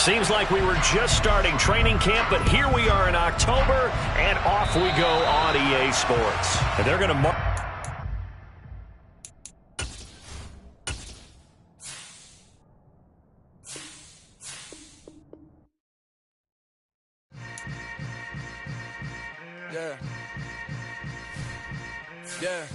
Seems like we were just starting training camp, but here we are in October, and off we go on EA Sports. And they're going to mark. Yeah. Yeah.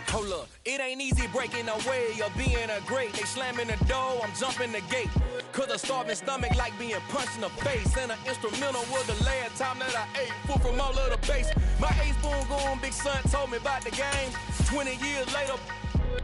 Hold up, it ain't easy breaking away or being a great. They slamming the door, I'm jumping the gate. Cause a starving stomach like being punched in the face. And an instrumental was the last time that I ate. Food from all of the base. My ace boom going, big son told me about the game. 20 years later,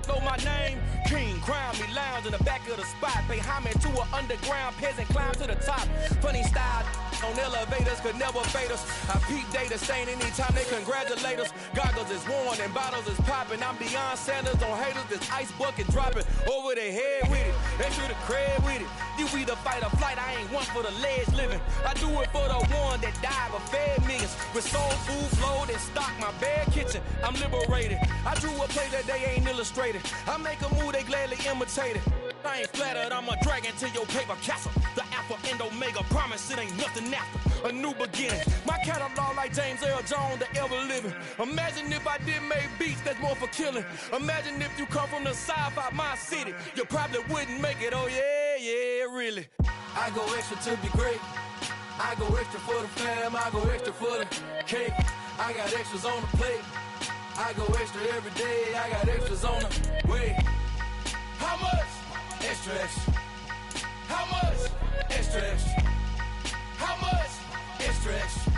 know my name. King, crown me, lounge in the back of the spot. Pay homage to an underground peasant, climb to the top. Funny style on elevators could never fade us. I peep data stain anytime they congratulate us. Goggles is worn and bottles is popping. I'm beyond Sanders on haters, this ice bucket dropping over their head with it. They should have cred with it. You either fight or flight, I ain't one for the ledge living. I do it for the one that died but fed millions. With soul food flowed and stock my bare kitchen. I'm liberated. I drew a play that they ain't illustrated. I make a move, they gladly imitate it. I ain't flattered, I'm a dragon to your paper castle. The Alpha and Omega promise it ain't nothing after. A new beginning. My catalog like James Earl Jones, the ever living. Imagine if I did make beats that's more for killing. Imagine if you come from the south out my city. You probably wouldn't make it, oh yeah, yeah, really. I go extra to be great. I go extra for the fam, I go extra for the cake. I got extras on the plate. I go extra every day, I got extras on the way. How much? Extra, extra. How much? Extra, extra. How much? Extra, extra.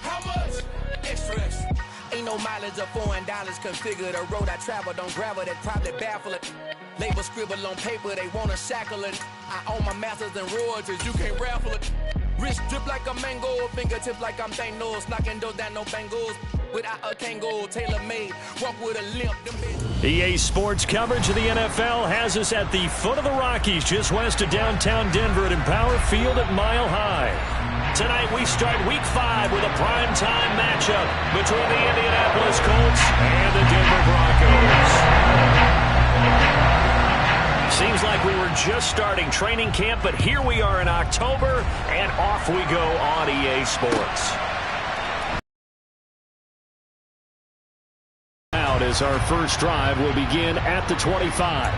How much? Extra, extra. Ain't no mileage of $4 configure the road I travel. Don't gravel that probably baffle it. Label scribble on paper, they wanna shackle it. I own my masters and royalties, you can't raffle it. Wrist drip like a mango, fingertips like I'm Thanos. Knocking those down, no bangles. Without a Kango, tailor-made, walk with a limp. EA Sports coverage of the NFL has us at the foot of the Rockies, just west of downtown Denver at Empower Field at Mile High. Tonight we start Week 5 with a primetime matchup between the Indianapolis Colts and the Denver Broncos. Seems like we were just starting training camp, but here we are in October, and off we go on EA Sports. As our first drive will begin at the 25.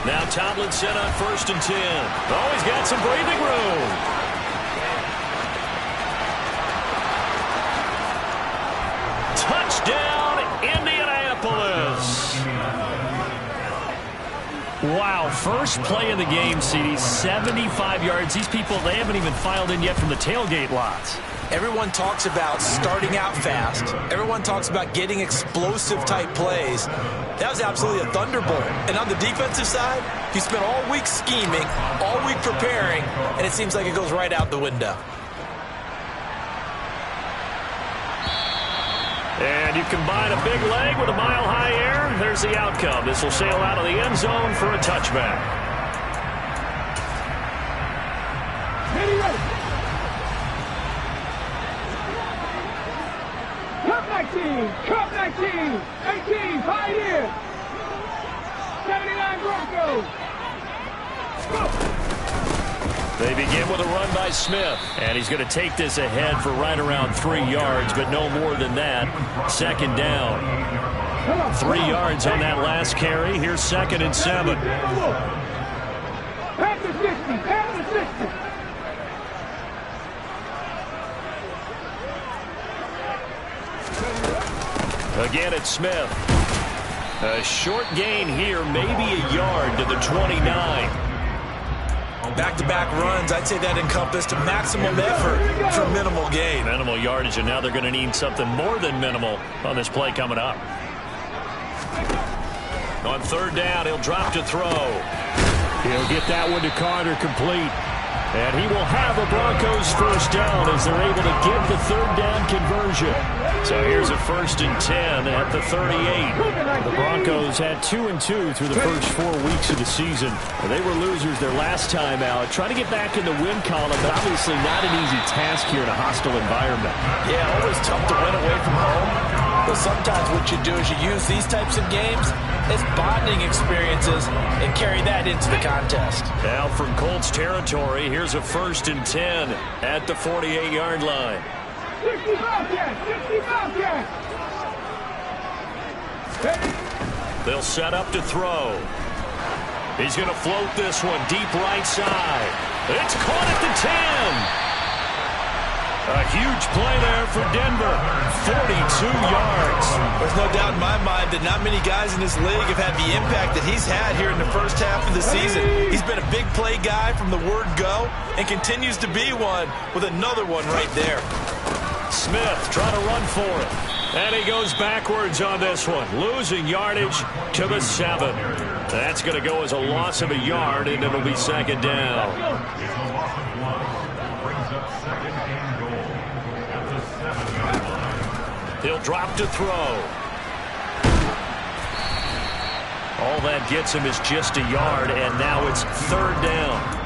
Now Tomlinson on 1st and 10. Oh, he's got some breathing room. Touchdown, Indianapolis. Wow, first play of the game, CD, 75 yards. These people, they haven't even filed in yet from the tailgate lots. Everyone talks about starting out fast. Everyone talks about getting explosive-type plays. That was absolutely a thunderbolt. And on the defensive side, you spent all week scheming, all week preparing, and it seems like it goes right out the window. And you combine a big leg with a mile-high air, there's the outcome. This will sail out of the end zone for a touchback. Ready. Cup 19, 18, Pioneer, 79 Broncos. They begin with a run by Smith, and he's going to take this ahead for right around 3 yards, but no more than that. 2nd down. 3 yards on that last carry. Here's 2nd and 7. Pass the 60, pass the 60. Again, it's Smith. A short gain here, maybe a yard to the 29. Back-to-back runs, I'd say that encompassed maximum effort for minimal gain. Minimal yardage, and now they're going to need something more than minimal on this play coming up. On 3rd down, he'll drop to throw. He'll get that one to Carter complete. And he will have a Broncos first down as they're able to get the third down conversion. So here's a 1st and 10 at the 38. The Broncos had 2-2 through the first 4 weeks of the season. They were losers their last time out. Trying to get back in the win column, but obviously not an easy task here in a hostile environment. Yeah, always tough to win away from home. But sometimes what you do is you use these types of games as bonding experiences and carry that into the contest. Now from Colts territory, here's a 1st and 10 at the 48-yard line. 60 Bobcats! 60 Bobcats! They'll set up to throw. He's going to float this one deep right side. It's caught at the 10. A huge play there for Denver. 42 yards. There's no doubt in my mind that not many guys in this league have had the impact that he's had here in the first half of the season. He's been a big play guy from the word go and continues to be one with another one right there. Smith trying to run for it. And he goes backwards on this one, losing yardage to the 7. That's going to go as a loss of a yard, and it'll be 2nd down. He'll drop to throw. All that gets him is just a yard, and now it's 3rd down.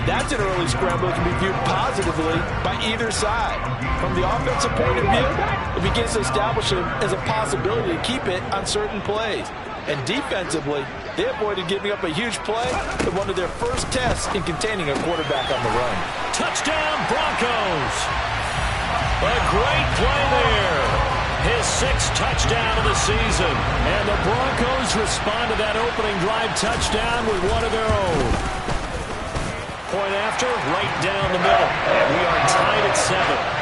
That's an early scramble that can be viewed positively by either side. From the offensive point of view, it begins to establish him as a possibility to keep it on certain plays. And defensively, they avoided giving up a huge play in one of their first tests in containing a quarterback on the run. Touchdown, Broncos! A great play there. His 6th touchdown of the season. And the Broncos respond to that opening drive touchdown with one of their own. Point after, right down the middle. And we are tied at 7.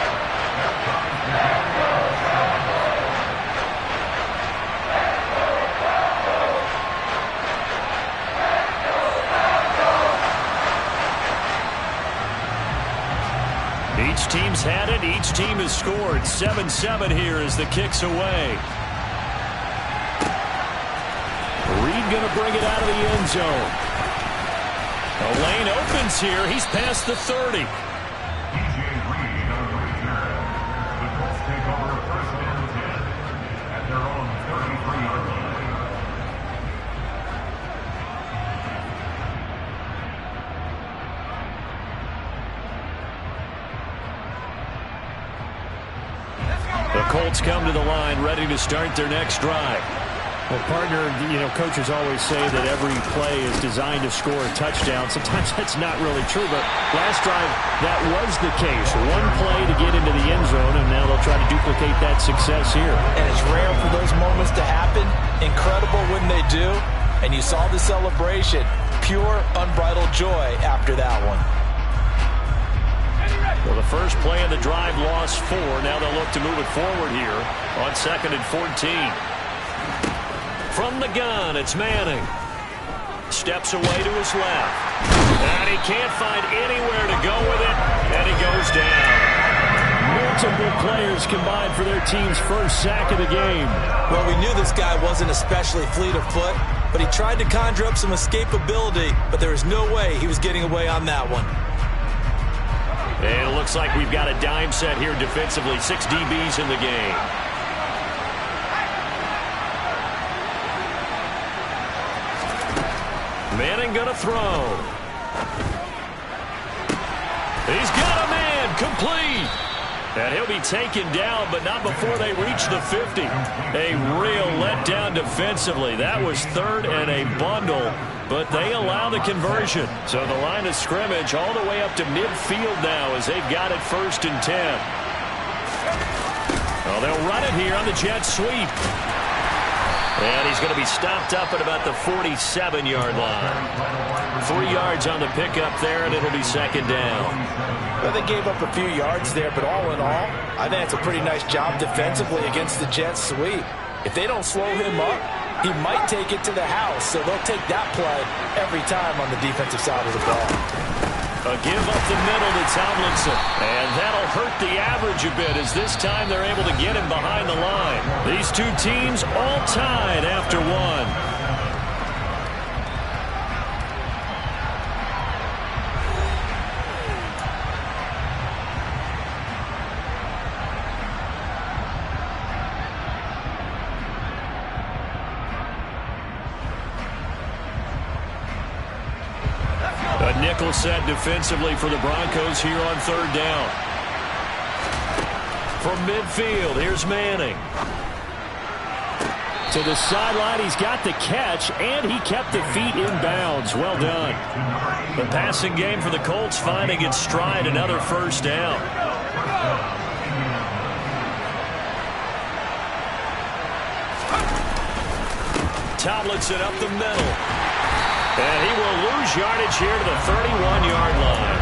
Each team's had it. Each team has scored. 7-7 here as the kick's away. Reed going to bring it out of the end zone. A lane opens here. He's past the 30. The Colts come to the line, ready to start their next drive. Well, partner, coaches always say that every play is designed to score a touchdown. Sometimes that's not really true, but last drive, that was the case. One play to get into the end zone, and now they'll try to duplicate that success here. And it's rare for those moments to happen. Incredible when they do. And you saw the celebration. Pure, unbridled joy after that one. Well, the first play of the drive lost 4. Now they'll look to move it forward here on 2nd and 14. From the gun, it's Manning. Steps away to his left. And he can't find anywhere to go with it. And he goes down. Multiple players combined for their team's first sack of the game. Well, we knew this guy wasn't especially fleet of foot, but he tried to conjure up some escapability, but there was no way he was getting away on that one. And it looks like we've got a dime set here defensively. 6 DBs in the game. Manning gonna throw. He's got a man, complete. And he'll be taken down, but not before they reach the 50. A real letdown defensively. That was 3rd and a bundle, but they allow the conversion. So the line of scrimmage all the way up to midfield now as they've got it 1st and 10. Well, they'll run it here on the jet sweep. And he's going to be stopped up at about the 47-yard line. 3 yards on the pickup there, and it'll be 2nd down. Well, they gave up a few yards there, but all in all, I think it's a pretty nice job defensively against the jet sweep. If they don't slow him up, he might take it to the house, so they'll take that play every time on the defensive side of the ball. A give up the middle to Tomlinson. And that'll hurt the average a bit as this time they're able to get him behind the line. These two teams all tied after 1. A nickel set defensively for the Broncos here on third down. From midfield, here's Manning. To the sideline, he's got the catch, and he kept the feet in bounds. Well done. The passing game for the Colts finding its stride, another first down. Tomlinson up the middle. And he will lose yardage here to the 31-yard line.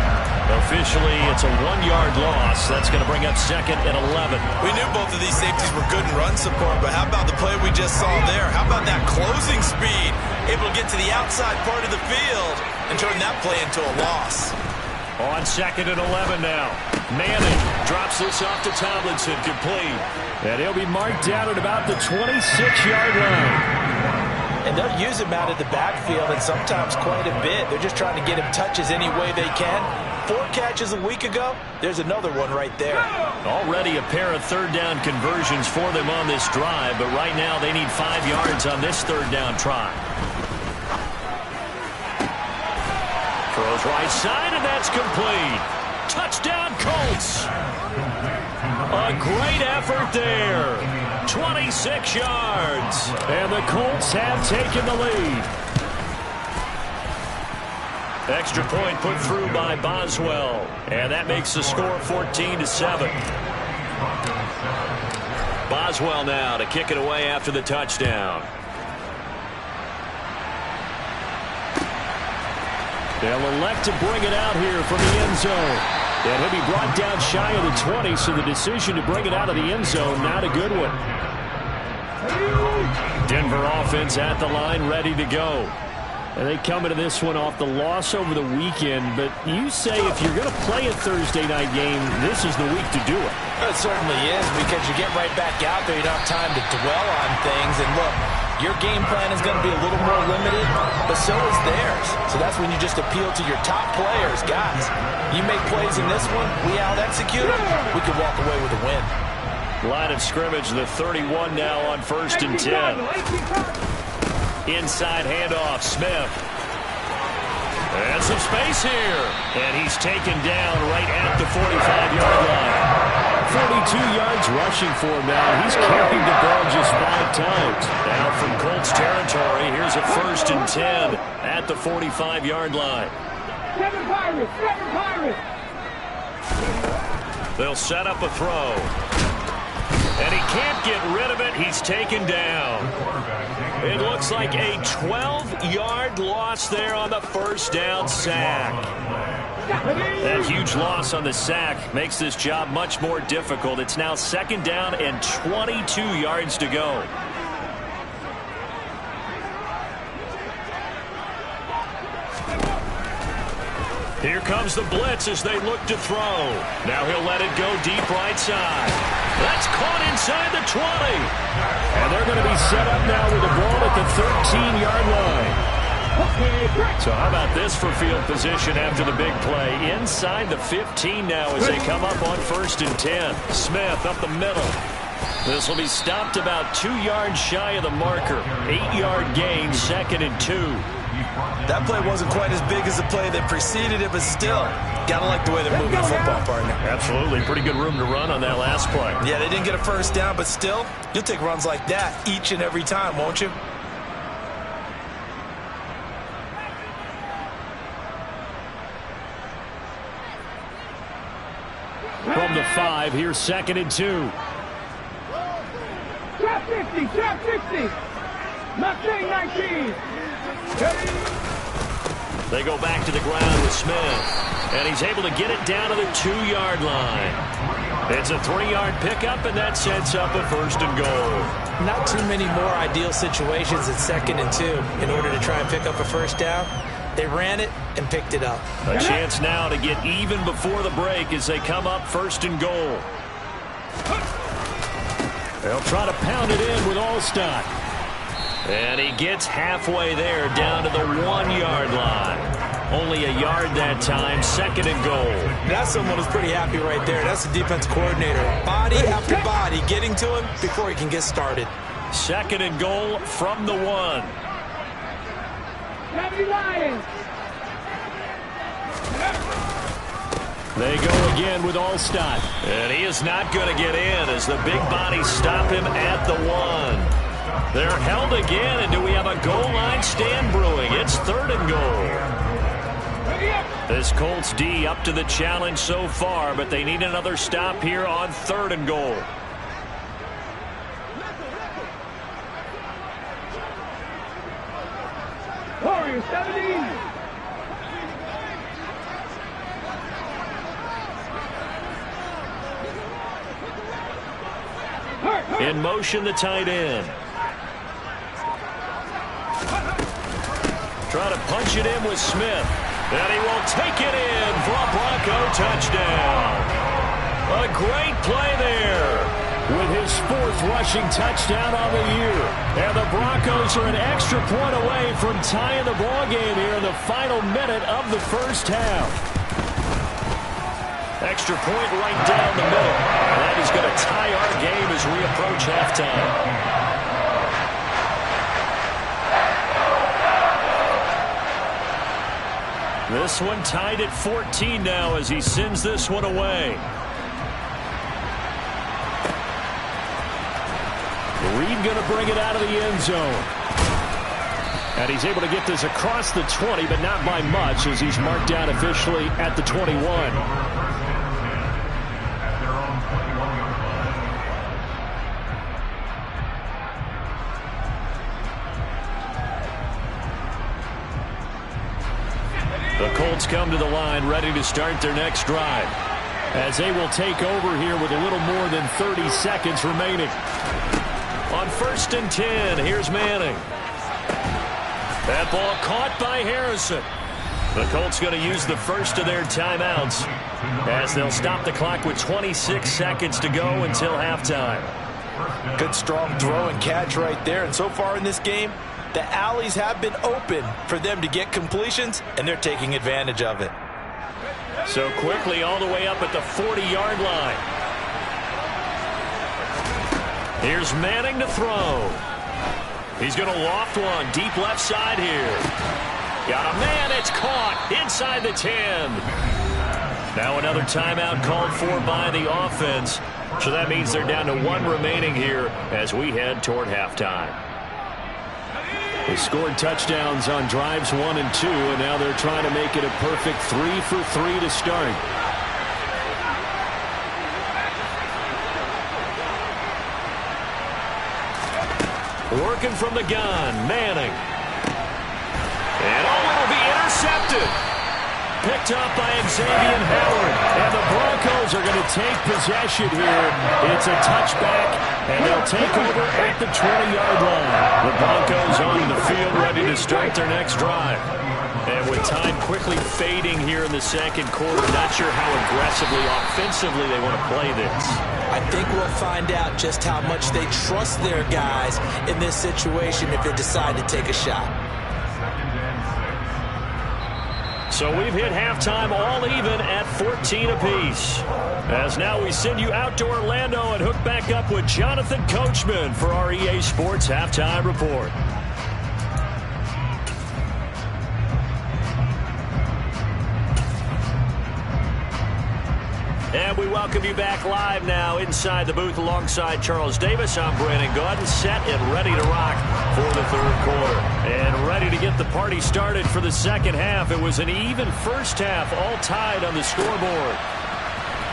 Officially, it's a 1-yard loss. That's going to bring up second and 11. We knew both of these safeties were good in run support, but how about the play we just saw there? How about that closing speed? Able to get to the outside part of the field and turn that play into a loss. On second and 11 now. Manning drops this off to Tomlinson, complete. And he'll be marked down at about the 26-yard line. And they'll use him out of the backfield, and sometimes quite a bit. They're just trying to get him touches any way they can. 4 catches a week ago. There's another one right there. Already a pair of third down conversions for them on this drive, but right now they need 5 yards on this third down try. Throws right side, and that's complete. Touchdown, Colts. A great effort there. 26 yards. And the Colts have taken the lead. Extra point put through by Boswell. And that makes the score 14-7. Boswell now to kick it away after the touchdown. They'll elect to bring it out here from the end zone. And he'll be brought down shy of the 20, so the decision to bring it out of the end zone, not a good one. Denver offense at the line, ready to go. And they come into this one off the loss over the weekend, but you say if you're going to play a Thursday night game, this is the week to do it. It certainly is, because you get right back out there, you don't have time to dwell on things. And look, your game plan is going to be a little more limited, but so is theirs. So that's when you just appeal to your top players. Guys, you make plays in this one, we out-execute them, we could walk away with a win. Line of scrimmage, the 31 now on 1st and 10. Inside handoff, Smith. And some space here. And he's taken down right at the 45-yard line. 42 yards rushing for him now. He's carried the ball just 5 times. Now from Colts territory, here's a 1st and 10 at the 45-yard line. 7 Pirates, 7 Pirates. They'll set up a throw. And he can't get rid of it. He's taken down. It looks like a 12-yard loss there on the first down sack. That huge loss on the sack makes this job much more difficult. It's now 2nd down and 22 yards to go. Here comes the blitz as they look to throw. Now he'll let it go deep right side. That's caught inside the 20. And they're going to be set up now with the ball at the 13-yard line. So how about this for field position after the big play? Inside the 15 now as they come up on 1st and 10. Smith up the middle. This will be stopped about 2 yards shy of the marker. 8-yard gain, 2nd and 2. That play wasn't quite as big as the play that preceded it, but still, gotta like the way they're moving the football, partner. Absolutely. Pretty good room to run on that last play. Yeah, they didn't get a first down, but still, you'll take runs like that each and every time, won't you? From the 5, here's 2nd and 2. Trap 50, trap 50. Mustang 19. They go back to the ground with Smith. And he's able to get it down to the 2-yard line. It's a 3-yard pickup, and that sets up a 1st and goal. Not too many more ideal situations at 2nd and 2 in order to try and pick up a first down. They ran it and picked it up. A chance now to get even before the break as they come up 1st and goal. They'll try to pound it in with Allstott. And he gets halfway there down to the 1-yard line. Only a yard that time, 2nd and goal. That's someone who's pretty happy right there. That's the defense coordinator. Body after body getting to him before he can get started. 2nd and goal from the 1. They go again with Allstott. And he is not going to get in as the big bodies stop him at the 1. They're held again, and do we have a goal line stand brewing? It's 3rd and goal. This Colts D up to the challenge so far, but they need another stop here on 3rd and goal. Warriors 17. In motion, the tight end. Try to punch it in with Smith. And he will take it in for a Bronco touchdown. A great play there with his 4th rushing touchdown on the year. And the Broncos are an extra point away from tying the ball game here in the final minute of the first half. Extra point right down the middle. And that is going to tie our game as we approach halftime. This one tied at 14 now as he sends this one away. Reed going to bring it out of the end zone. And he's able to get this across the 20, but not by much as he's marked down officially at the 21. The Colts come to the line ready to start their next drive as they will take over here with a little more than 30 seconds remaining. On 1st and 10, here's Manning. That ball caught by Harrison. The Colts going to use the first of their timeouts as they'll stop the clock with 26 seconds to go until halftime. Good strong throw and catch right there. And so far in this game, the alleys have been open for them to get completions, and they're taking advantage of it. So quickly all the way up at the 40-yard line. Here's Manning to throw. He's going to loft one deep left side here. Got a man, it's caught inside the 10. Now another timeout called for by the offense. So that means they're down to 1 remaining here as we head toward halftime. They scored touchdowns on drives 1 and 2, and now they're trying to make it a perfect 3 for 3 to start. Working from the gun, Manning. And it'll be intercepted. Picked up by Xavier Howard. And the Broncos are going to take possession here. It's a touchback, and they'll take over at the 20-yard line. The Broncos on the field ready to start their next drive. And with time quickly fading here in the second quarter, not sure how aggressively, offensively they want to play this. I think we'll find out just how much they trust their guys in this situation if they decide to take a shot. So we've hit halftime all even at 14 apiece. As now we send you out to Orlando and hook back up with Jonathan Coachman for our EA Sports Halftime Report. And we welcome you back live now inside the booth alongside Charles Davis. I'm Brandon Gaudin, set and ready to rock for the third quarter. And ready to get the party started for the second half. It was an even first half, all tied on the scoreboard.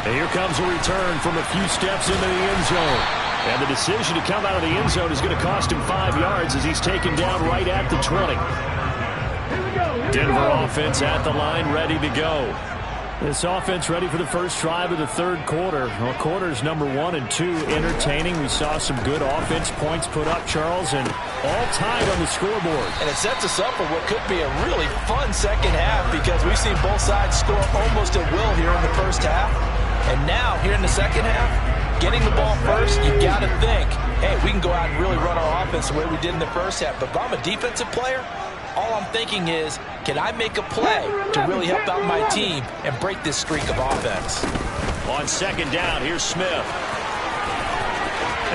And here comes a return from a few steps into the end zone. And the decision to come out of the end zone is going to cost him 5 yards as he's taken down right at the 20. Denver offense at the line, ready to go. This offense ready for the first drive of the third quarter. Well, quarters number 1 and 2 entertaining. We saw some good offense points put up, Charles, and all tied on the scoreboard. And it sets us up for what could be a really fun second half because we've seen both sides score almost at will here in the first half. And now, here in the second half, getting the ball first, you've got to think, hey, we can go out and really run our offense the way we did in the first half. But if I'm a defensive player, all I'm thinking is, can I make a play to really help out my team and break this streak of offense? On second down, here's Smith.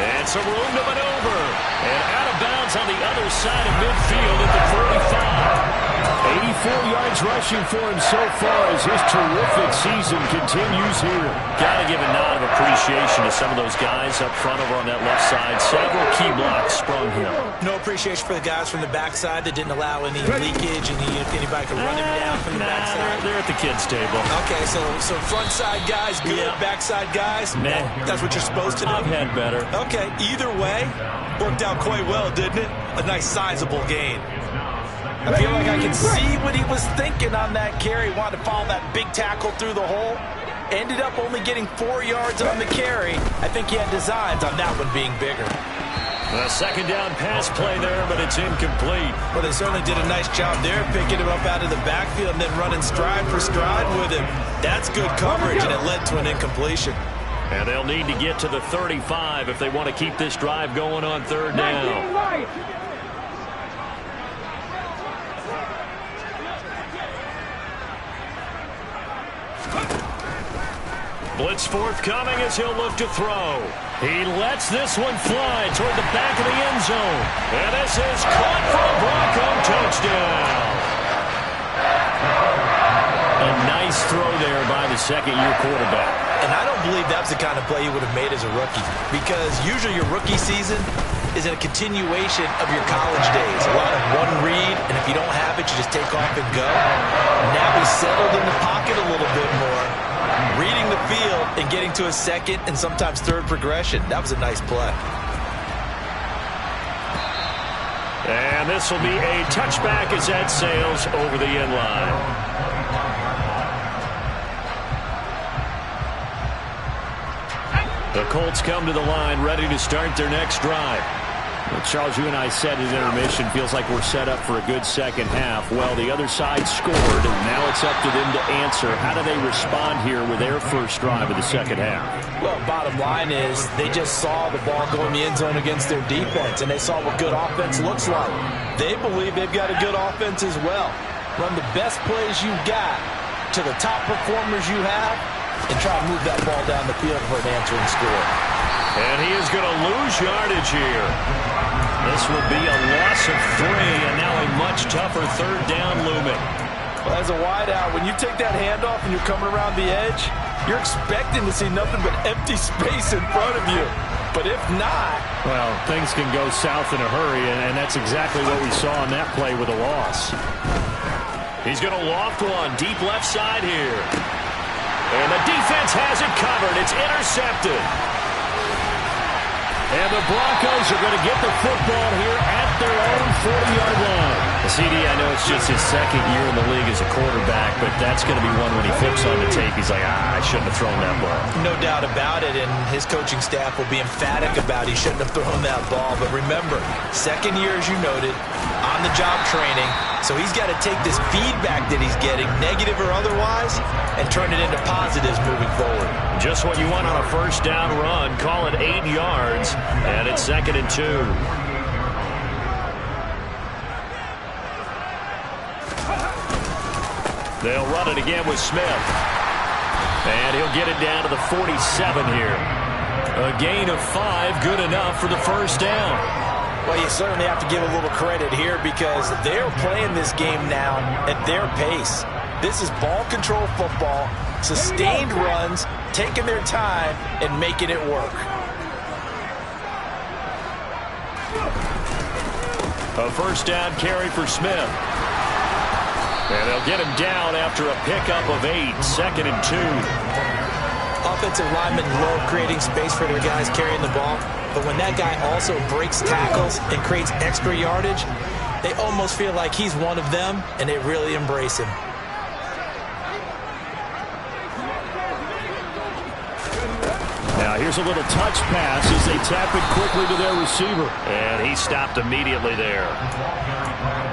And some room to maneuver. And out of bounds on the other side of midfield at the 45. 84 yards rushing for him so far as his terrific season continues here. Got to give a nod of appreciation to some of those guys up front over on that left side. Several key blocks sprung him. No appreciation for the guys from the backside that didn't allow any leakage and anybody could run him down from the backside. They're at the kids' table. Okay, so front side guys good, backside guys, that's what you're supposed to do. I've had better. Okay, either way, worked out quite well, didn't it? A nice sizable gain. I feel like I can see what he was thinking on that carry. Wanted to follow that big tackle through the hole. Ended up only getting 4 yards on the carry. I think he had designs on that one being bigger. A second down pass play there, but it's incomplete. Well, they certainly did a nice job there, picking him up out of the backfield and then running stride for stride with him. That's good coverage, and it led to an incompletion. And they'll need to get to the 35 if they want to keep this drive going on third down. Blitz forthcoming as he'll look to throw. He lets this one fly toward the back of the end zone. And this is caught for a Bronco touchdown. A nice throw there by the second-year quarterback. And I don't believe that's the kind of play he would have made as a rookie, because usually your rookie season is a continuation of your college days. A lot of one read, and if you don't have it, you just take off and go. Now he's settled in the pocket a little bit more, reading the field and getting to a second and sometimes third progression. That was a nice play. And this will be a touchback as that sails over the end line. The Colts come to the line, ready to start their next drive. Well, Charles, you and I said at intermission, feels like we're set up for a good second half. Well, the other side scored, and now it's up to them to answer. How do they respond here with their first drive of the second half? Well, bottom line is they just saw the ball go in the end zone against their defense, and they saw what good offense looks like. They believe they've got a good offense as well. Run the best plays you've got to the top performers you have, and try to move that ball down the field for an answering score. And he is going to lose yardage here. This will be a loss of 3, and now a much tougher third down looming. Well, as a wideout, when you take that handoff and you're coming around the edge, you're expecting to see nothing but empty space in front of you. But if not... Well, things can go south in a hurry, and that's exactly what we saw on that play with a loss. He's going to loft one deep left side here. And the defense has it covered. It's intercepted. And the Broncos are going to get the football here at their own 40-yard line. CD, I know it's just his second year in the league as a quarterback, but that's going to be one when he flips on the tape. He's like, I shouldn't have thrown that ball. No doubt about it, and his coaching staff will be emphatic about he shouldn't have thrown that ball. But remember, second year, as you noted, on-the-job training. So he's got to take this feedback that he's getting, negative or otherwise, and turn it into positives moving forward. Just what you want on a first down run. Call it 8 yards, and it's 2nd and 2. They'll run it again with Smith. And he'll get it down to the 47 here. A gain of 5, good enough for the first down. Well, you certainly have to give a little credit here because they're playing this game now at their pace. This is ball control football, sustained runs, taking their time and making it work. A first down carry for Smith. And they'll get him down after a pickup of 8, 2nd and 2. Offensive linemen love creating space for their guys carrying the ball, but when that guy also breaks tackles and creates extra yardage, they almost feel like he's one of them, and they really embrace him. Now here's a little touch pass as they tap it quickly to their receiver. And he stopped immediately there.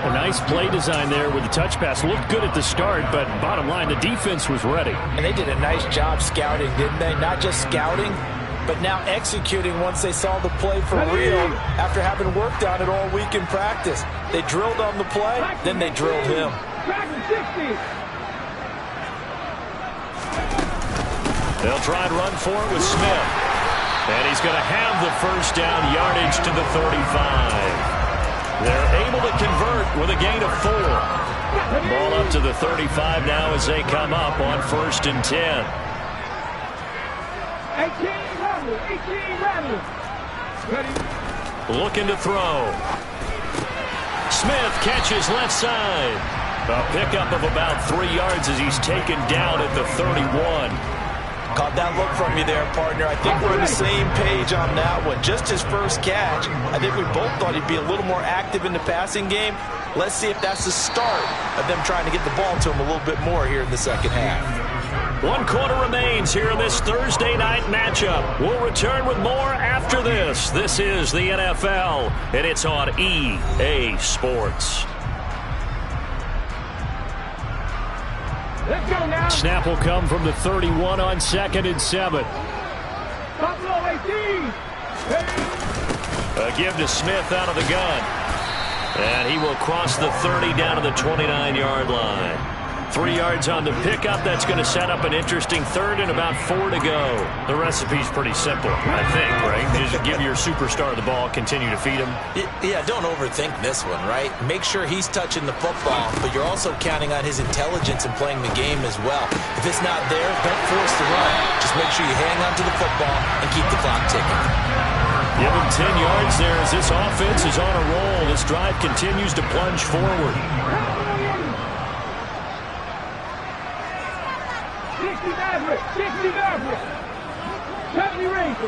A nice play design there with the touch pass. Looked good at the start, but bottom line, the defense was ready. And they did a nice job scouting, didn't they? Not just scouting, but now executing once they saw the play for real after having worked on it all week in practice. They drilled on the play, then they drilled him. They'll try and run for it with Smith. And he's going to have the first down yardage to the 35. They're able to convert with a gain of 4. Ball up to the 35 now as they come up on 1st and 10. 18 runners. Ready? Looking to throw. Smith catches left side. A pickup of about 3 yards as he's taken down at the 31. Caught that look from you there, partner. I think we're on the same page on that one. Just his first catch. I think we both thought he'd be a little more active in the passing game. Let's see if that's the start of them trying to get the ball to him a little bit more here in the second half. 1 quarter remains here in this Thursday night matchup. We'll return with more after this. This is the NFL, and it's on EA Sports. Let's go now. Snap will come from the 31 on 2nd and 7. Buffalo 18. A give to Smith out of the gun. And he will cross the 30 down to the 29-yard line. 3 yards on the pickup. That's going to set up an interesting 3rd and about 4 to go. The recipe's pretty simple, I think, right? Just give your superstar the ball, continue to feed him. Yeah, don't overthink this one, right? Make sure he's touching the football, but you're also counting on his intelligence in playing the game as well. If it's not there, don't force the run. Just make sure you hang on to the football and keep the clock ticking. Give him 10 yards there as this offense is on a roll. This drive continues to plunge forward. 60 Maverick. 70 Ranger.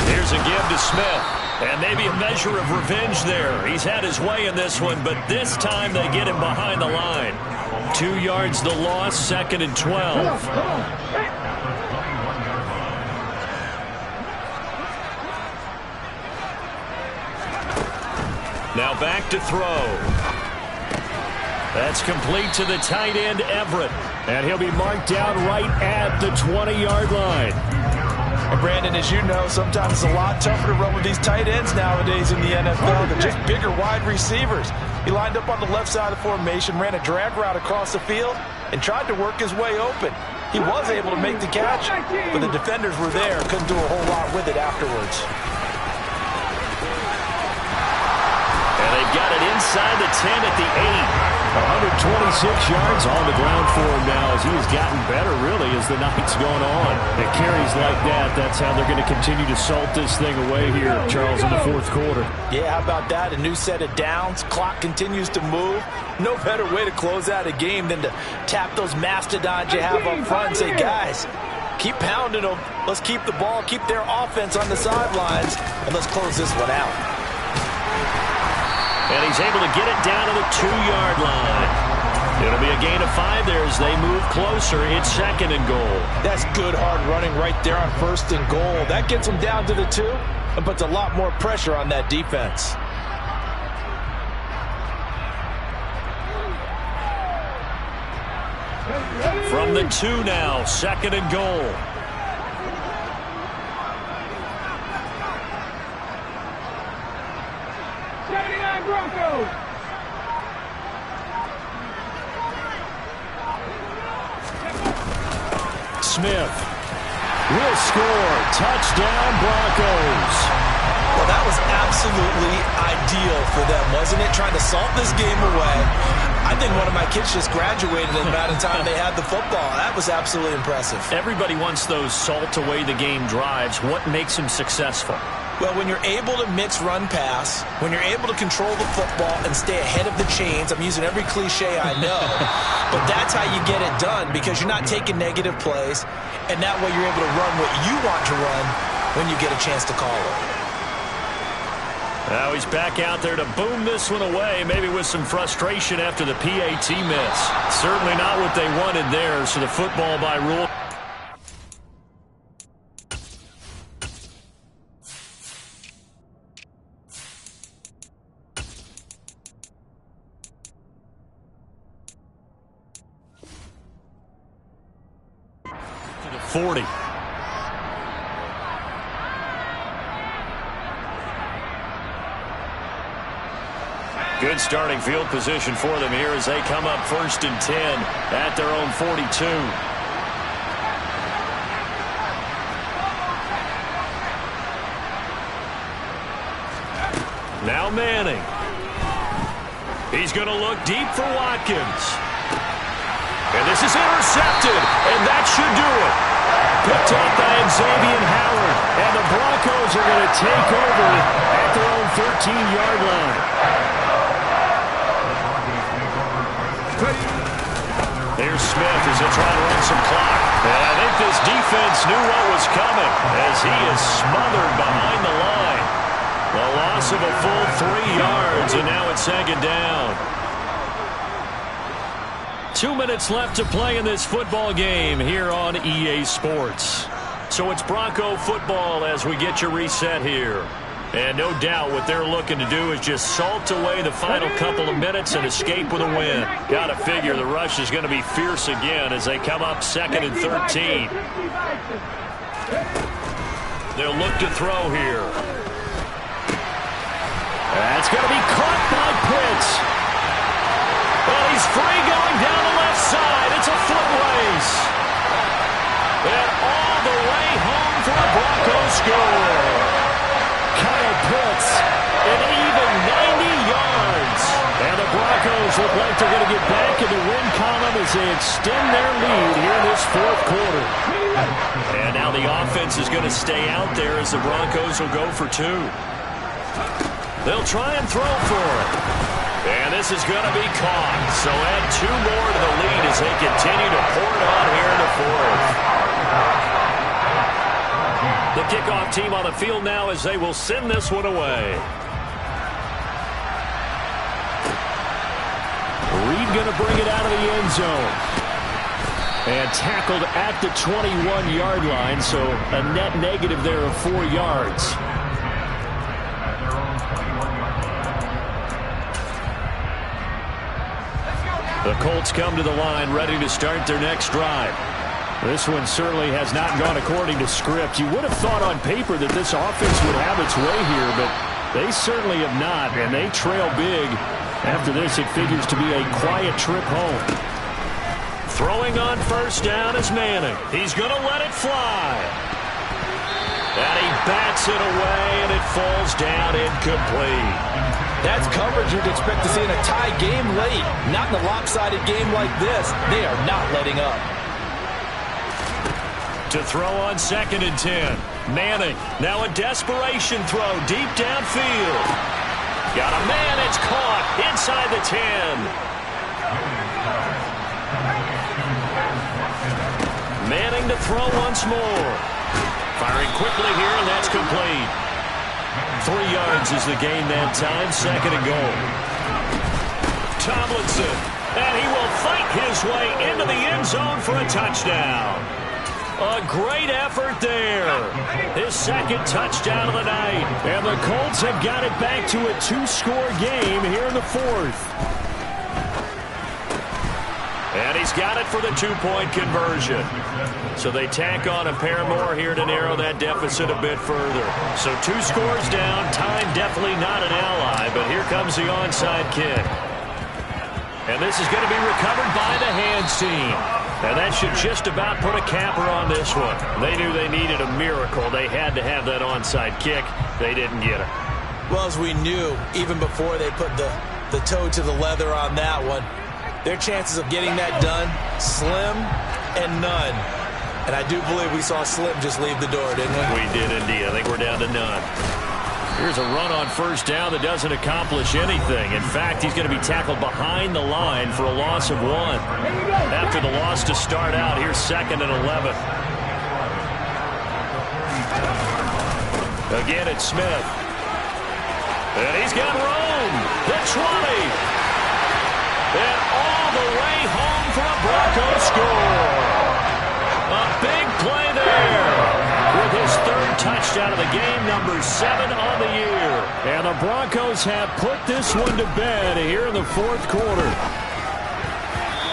Here's a give to Smith. And maybe a measure of revenge there. He's had his way in this one, but this time they get him behind the line. 2 yards the loss, 2nd and 12. Come on. Now back to throw. That's complete to the tight end, Everett. And he'll be marked down right at the 20-yard line. And Brandon, as you know, sometimes it's a lot tougher to run with these tight ends nowadays in the NFL. They're just bigger wide receivers. He lined up on the left side of the formation, ran a drag route across the field, and tried to work his way open. He was able to make the catch, but the defenders were there. Couldn't do a whole lot with it afterwards. And they've got it inside the 10 at the 8. 126 yards on the ground for him now as he has gotten better, really, as the night's gone on. It carries like that. That's how they're going to continue to salt this thing away here, Charles, in the 4th quarter. Yeah, how about that? A new set of downs. Clock continues to move. No better way to close out a game than to tap those mastodons you have up front and say, guys, keep pounding them. Let's keep the ball, keep their offense on the sidelines, and let's close this one out. And he's able to get it down to the 2-yard line. It'll be a gain of 5 there as they move closer. It's 2nd and goal. That's good hard running right there on 1st and goal. That gets them down to the 2 and puts a lot more pressure on that defense. From the 2 now, 2nd and goal. Broncos. Smith will score. Touchdown, Broncos. Well, that was absolutely ideal for them, wasn't it? Trying to salt this game away. I think one of my kids just graduated in the amount of time they had the football. That was absolutely impressive. Everybody wants those salt away the game drives. What makes him successful? Well, when you're able to mix run-pass, when you're able to control the football and stay ahead of the chains, I'm using every cliche I know, but that's how you get it done because you're not taking negative plays, and that way you're able to run what you want to run when you get a chance to call it. Now he's back out there to boom this one away, maybe with some frustration after the PAT miss. Certainly not what they wanted there, so the football by rule. To the 40. Good starting field position for them here as they come up 1st and 10 at their own 42. Now Manning. He's going to look deep for Watkins. And this is intercepted, and that should do it. Picked up by Xavier Howard, and the Broncos are going to take over at their own 13-yard line. Here's Smith as they try to run some clock. And I think this defense knew what was coming as he is smothered behind the line. The loss of a full 3 yards, and now it's second down. 2 minutes left to play in this football game here on EA Sports. So it's Bronco football as we get you reset here. And no doubt what they're looking to do is just salt away the final couple of minutes and escape with a win. Got to figure the rush is going to be fierce again as they come up 2nd and 13. They'll look to throw here. That's going to be caught by Pitts. Well, he's free going down the left side. It's a foot race. And all the way home for a Broncos score. Kyle Pitts, an even 90 yards. And the Broncos look like they're going to get back in the win column as they extend their lead here in this fourth quarter. And now the offense is going to stay out there as the Broncos will go for 2. They'll try and throw for it. And this is going to be caught. So add 2 more to the lead as they continue to pour it on here in the fourth. The kickoff team on the field now as they will send this one away. Reed going to bring it out of the end zone. And tackled at the 21-yard line, so a net negative there of 4 yards. The Colts come to the line ready to start their next drive. This one certainly has not gone according to script. You would have thought on paper that this offense would have its way here, but they certainly have not, and they trail big. After this, it figures to be a quiet trip home. Throwing on first down is Manning. He's going to let it fly. And he bats it away, and it falls down incomplete. That's coverage you'd expect to see in a tie game late. Not in a lopsided game like this. They are not letting up. To throw on 2nd and 10. Manning, now a desperation throw deep downfield. Got a man, it's caught inside the 10. Manning to throw once more. Firing quickly here, and that's complete. 3 yards is the gain that time, 2nd and goal. Tomlinson, and he will fight his way into the end zone for a touchdown. A great effort there. His 2nd touchdown of the night. And the Colts have got it back to a 2-score game here in the 4th. And he's got it for the 2-point conversion. So they tack on a pair more here to narrow that deficit a bit further. So 2 scores down. Time definitely not an ally, but here comes the onside kick. And this is going to be recovered by the hands team. And that should just about put a capper on this one. They knew they needed a miracle. They had to have that onside kick. They didn't get it. Well, as we knew, even before they put the toe to the leather on that one, their chances of getting that done, slim and none. And I do believe we saw Slim just leave the door, didn't we? We did indeed. I think we're down to none. Here's a run on first down that doesn't accomplish anything. In fact, he's going to be tackled behind the line for a loss of 1. After the loss to start out, here's 2nd and 11. Again, it's Smith. And he's got room. The 20. And all the way home for a Broncos score. A big play there. With his 3rd touchdown of the game, number 7 on the year. And the Broncos have put this one to bed here in the 4th quarter.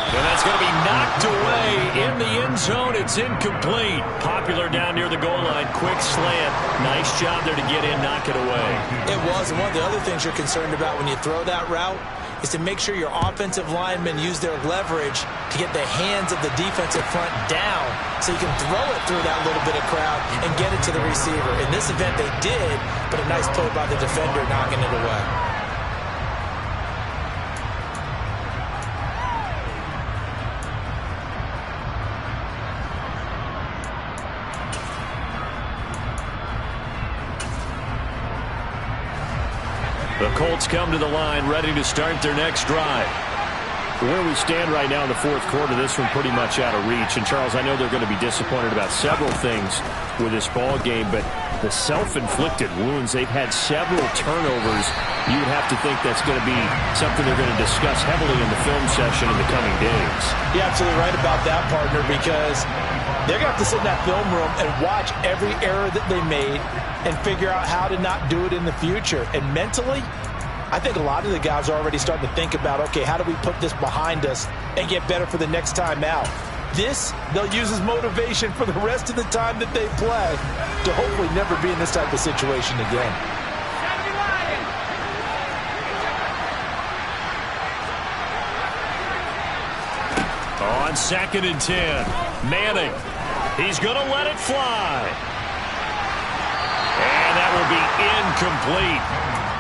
And that's going to be knocked away in the end zone. It's incomplete. Popular down near the goal line. Quick slant. Nice job there to get in, knock it away. It was. And one of the other things you're concerned about when you throw that route is to make sure your offensive linemen use their leverage to get the hands of the defensive front down so you can throw it through that little bit of crowd and get it to the receiver. In this event, they did, but a nice play by the defender knocking it away. The Colts come to the line, ready to start their next drive. Where we stand right now in the fourth quarter, this one pretty much out of reach. And, Charles, I know they're going to be disappointed about several things with this ball game, but the self-inflicted wounds, they've had several turnovers. You would have to think that's going to be something they're going to discuss heavily in the film session in the coming days. You're absolutely right about that, partner, because they're going to have to sit in that film room and watch every error that they made and figure out how to not do it in the future. And mentally, I think a lot of the guys are already starting to think about, okay, how do we put this behind us and get better for the next time out? This, they'll use as motivation for the rest of the time that they play to hopefully never be in this type of situation again. On 2nd and 10, Manning. He's going to let it fly. And that will be incomplete.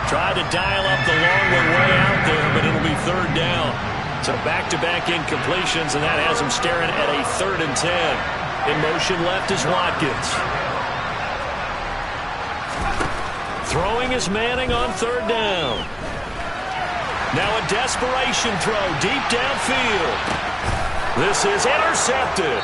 Tried to dial up the long one way out there, but it'll be 3rd down. So back-to-back incompletions, and that has him staring at a 3rd and 10. In motion left is Watkins. Throwing is Manning on 3rd down. Now a desperation throw deep downfield. This is intercepted.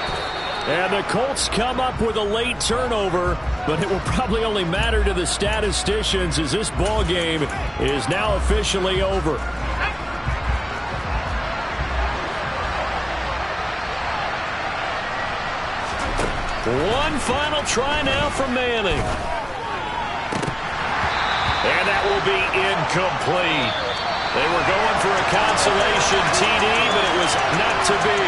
And the Colts come up with a late turnover, but it will probably only matter to the statisticians as this ball game is now officially over. One final try now from Manning. And that will be incomplete. They were going for a consolation TD, but it was not to be.